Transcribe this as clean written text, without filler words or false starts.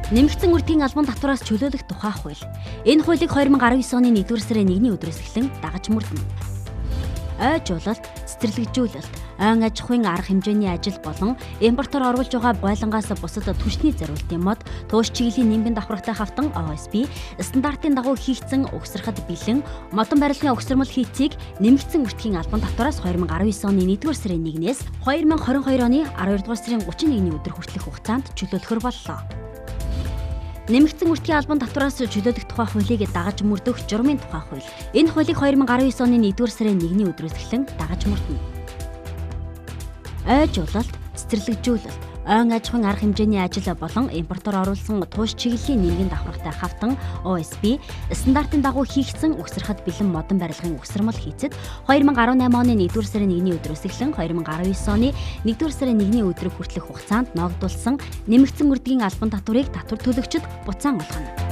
Нэмэгдсэн үрдгийн албан татвараас чөлөөлөх тухай хууль. Энэ хуулийг 2019 оны 1-р сарын 1-ний өдрөөс эхлэн дагаж мөрдөнө. Ойжуулалт, цэцэрлэгжүүлэлт, ойн аж ахуйн арга хэмжээний ажил болон импортоор оруулж байгаа бойлонгоос бусад түвшний зориултын мод, туушин чиглэлийн нэмгэн давхаргатай хавтан ОСБ, стандартын дагуу хийгдсэн угсрахад бэлэн модон барилгын угсармал хийцийг нэмэгдсэн үрдгийн албан татвараас 2019 оны 1-р сарын 1-ээс 2022 оны 12-р сарын 31-ний өдөр хүртэлх хугацаанд чөлөөлөхөр боллоо. Нэмэгдсэн үрдгийн албан татвараас чөлөөлөх тухай хуулийг дагаж мөрдөх журмын тухай хууль. Энэ хуулийг 2019 оны 1-р сарын 1-ний өдрөөс эхлэн дагаж мөрдөнө. Ойжуулалт, цэцэрлэгжүүлэлт, ойн аж ахуйн арга хэмжээний ажил болон импортоор оруулсан туушин чиглэлийн нэмгэн давхаргатай хавтан ОСБ, стандартын дагуу хийгдсэн угсрахад бэлэн модон барилгын угсармал хийцэд 2018 оны 1-р сарын 1-ний өдрөөс эхлэн 2019 оны 1-р сарын 1-ний өдрөг хүртэлх хугацаанд ногдуулсан нэмэгдсэн үрдгийн албан татварыг татвар төлөгчид буцаан олгоно.